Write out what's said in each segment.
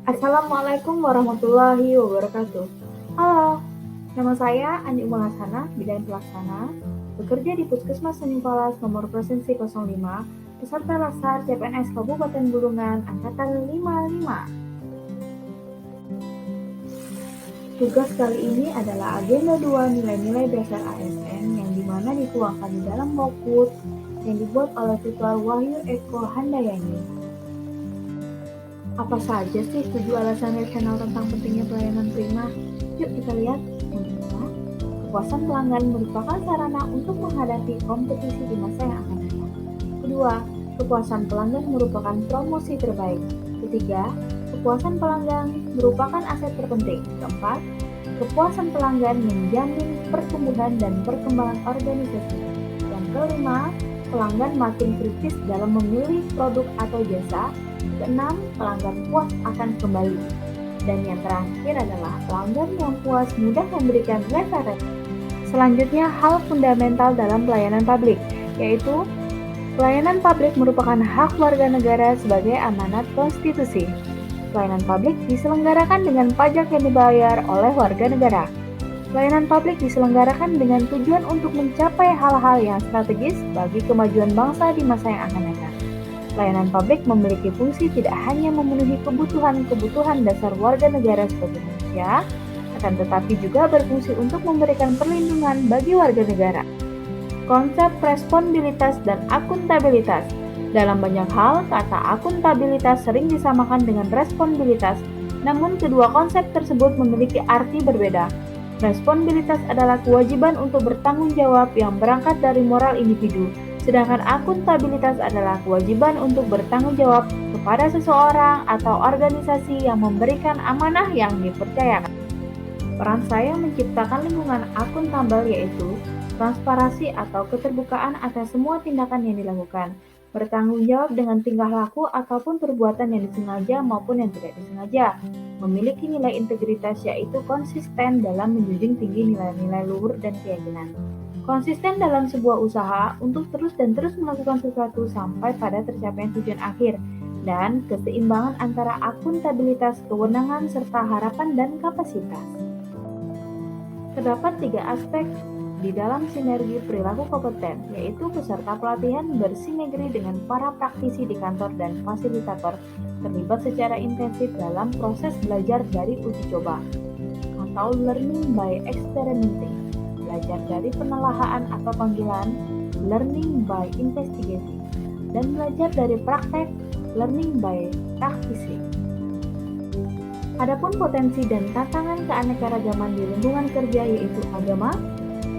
Assalamualaikum warahmatullahi wabarakatuh. Halo, nama saya Andi Umar Hasanah, Bidan Pelaksana, bekerja di Puskesmas Tanjung Palas nomor Provinsi 05, peserta Laskar CPNS Kabupaten Bulungan Angkatan 55. Tugas kali ini adalah agenda 2 nilai-nilai dasar ASN yang dimana dituangkan di dalam Mokut yang dibuat oleh Tutor Wahyu Eko Handayani. Apa saja sih 7 alasan rasional tentang pentingnya pelayanan prima? Yuk kita lihat. Yang pertama, kepuasan pelanggan merupakan sarana untuk menghadapi kompetisi di masa yang akan datang. Kedua, kepuasan pelanggan merupakan promosi terbaik. Ketiga, kepuasan pelanggan merupakan aset terpenting. Keempat, kepuasan pelanggan menjamin pertumbuhan dan perkembangan organisasi. Yang kelima, pelanggan makin kritis dalam memilih produk atau jasa. Keenam, pelanggan puas akan kembali. Dan yang terakhir adalah pelanggan yang puas mudah memberikan referensi. Selanjutnya, hal fundamental dalam pelayanan publik, yaitu pelayanan publik merupakan hak warga negara sebagai amanat konstitusi. Pelayanan publik diselenggarakan dengan pajak yang dibayar oleh warga negara. Pelayanan publik diselenggarakan dengan tujuan untuk mencapai hal-hal yang strategis bagi kemajuan bangsa di masa yang akan datang. Pelayanan publik memiliki fungsi tidak hanya memenuhi kebutuhan dasar warga negara sebagai manusia, akan tetapi juga berfungsi untuk memberikan perlindungan bagi warga negara. Konsep responsibilitas dan akuntabilitas. Dalam banyak hal, kata akuntabilitas sering disamakan dengan responsibilitas, namun kedua konsep tersebut memiliki arti berbeda. Responsibilitas adalah kewajiban untuk bertanggung jawab yang berangkat dari moral individu, sedangkan akuntabilitas adalah kewajiban untuk bertanggung jawab kepada seseorang atau organisasi yang memberikan amanah yang dipercayakan. Peran saya menciptakan lingkungan akuntabel yaitu transparansi atau keterbukaan atas semua tindakan yang dilakukan, bertanggung jawab dengan tingkah laku ataupun perbuatan yang disengaja maupun yang tidak disengaja, memiliki nilai integritas yaitu konsisten dalam menjunjung tinggi nilai-nilai luhur dan keyakinan, konsisten dalam sebuah usaha untuk terus melakukan sesuatu sampai pada tercapaian tujuan akhir, dan keseimbangan antara akuntabilitas, kewenangan, serta harapan dan kapasitas. Terdapat 3 aspek di dalam sinergi perilaku kompeten, yaitu peserta pelatihan bersinergi dengan para praktisi di kantor dan fasilitator terlibat secara intensif dalam proses belajar dari uji coba atau learning by experimenting, belajar dari penelaahan atau panggilan learning by investigation, dan belajar dari praktek learning by practicing. Adapun potensi dan tantangan keanekaragaman di lingkungan kerja yaitu agama,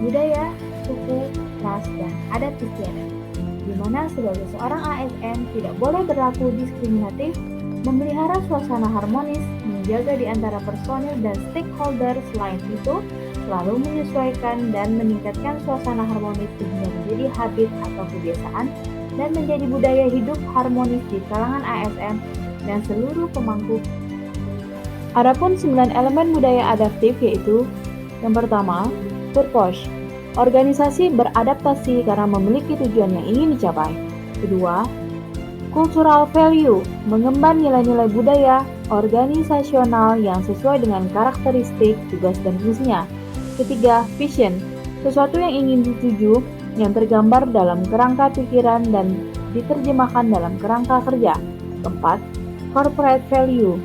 budaya, suku, ras, dan adat istiadat, di mana sebagai seorang ASN tidak boleh berlaku diskriminatif, memelihara suasana harmonis, menjaga di antara personil dan stakeholder. Selain itu, selalu menyesuaikan dan meningkatkan suasana harmonis sehingga menjadi habit atau kebiasaan dan menjadi budaya hidup harmonis di kalangan ASN dan seluruh pemangku. Adapun 9 elemen budaya adaptif yaitu yang pertama, purpose. Organisasi beradaptasi karena memiliki tujuan yang ingin dicapai. Kedua, cultural value, mengemban nilai-nilai budaya organisasional yang sesuai dengan karakteristik, tugas, dan fungsinya. Ketiga, vision, sesuatu yang ingin dituju yang tergambar dalam kerangka pikiran dan diterjemahkan dalam kerangka kerja. Keempat, corporate value,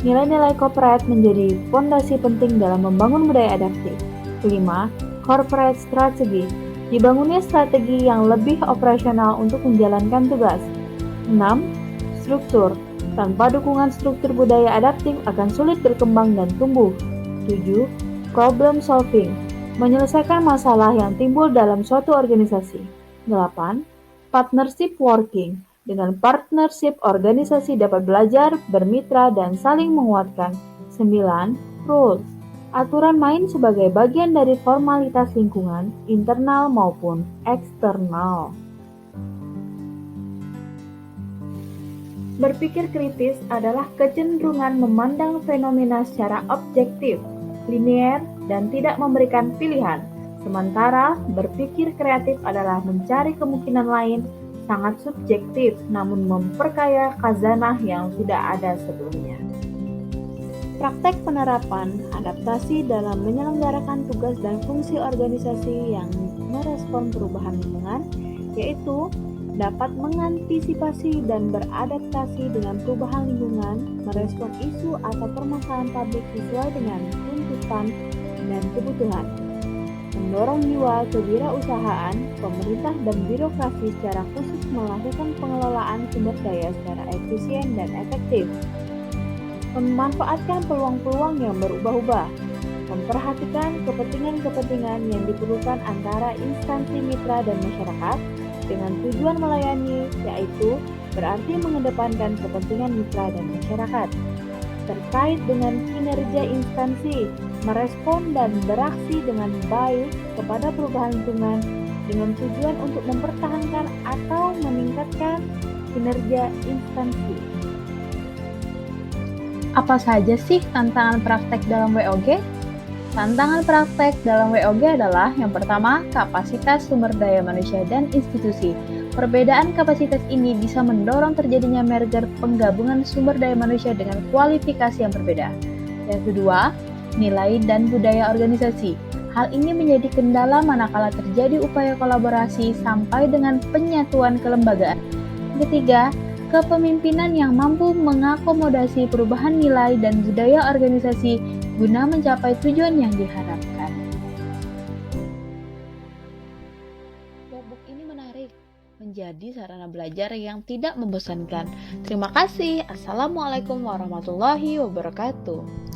nilai-nilai corporate menjadi fondasi penting dalam membangun budaya adaptif. Kelima, corporate strategy, dibangunnya strategi yang lebih operasional untuk menjalankan tugas. 6. Struktur, tanpa dukungan struktur budaya adaptif akan sulit berkembang dan tumbuh. 7. Problem solving, menyelesaikan masalah yang timbul dalam suatu organisasi. 8. Partnership working, dengan partnership organisasi dapat belajar, bermitra, dan saling menguatkan. 9. Rules, aturan main sebagai bagian dari formalitas lingkungan, internal maupun eksternal. Berpikir kritis adalah kecenderungan memandang fenomena secara objektif, linear, dan tidak memberikan pilihan. Sementara berpikir kreatif adalah mencari kemungkinan lain, sangat subjektif namun memperkaya khazanah yang sudah ada sebelumnya. Praktek penerapan adaptasi dalam menyelenggarakan tugas dan fungsi organisasi yang merespon perubahan lingkungan, yaitu dapat mengantisipasi dan beradaptasi dengan perubahan lingkungan, merespon isu atau permasalahan publik sesuai dengan tuntutan dan kebutuhan, mendorong jiwa kewirausahaan, pemerintah dan birokrasi secara khusus melakukan pengelolaan sumber daya secara efisien dan efektif, memanfaatkan peluang-peluang yang berubah-ubah, memperhatikan kepentingan-kepentingan yang diperlukan antara instansi mitra dan masyarakat dengan tujuan melayani, yaitu berarti mengedepankan kepentingan mitra dan masyarakat. Terkait dengan kinerja instansi, merespon dan beraksi dengan baik kepada perubahan lingkungan dengan tujuan untuk mempertahankan atau meningkatkan kinerja instansi. Apa saja sih tantangan praktek dalam WOG? Tantangan praktek dalam WOG adalah yang pertama, kapasitas sumber daya manusia dan institusi. Perbedaan kapasitas ini bisa mendorong terjadinya merger penggabungan sumber daya manusia dengan kualifikasi yang berbeda. Yang kedua, nilai dan budaya organisasi. Hal ini menjadi kendala manakala terjadi upaya kolaborasi sampai dengan penyatuan kelembagaan. Ketiga, kepemimpinan yang mampu mengakomodasi perubahan nilai dan budaya organisasi guna mencapai tujuan yang diharapkan. Workbook ini menarik, menjadi sarana belajar yang tidak membosankan. Terima kasih. Assalamualaikum warahmatullahi wabarakatuh.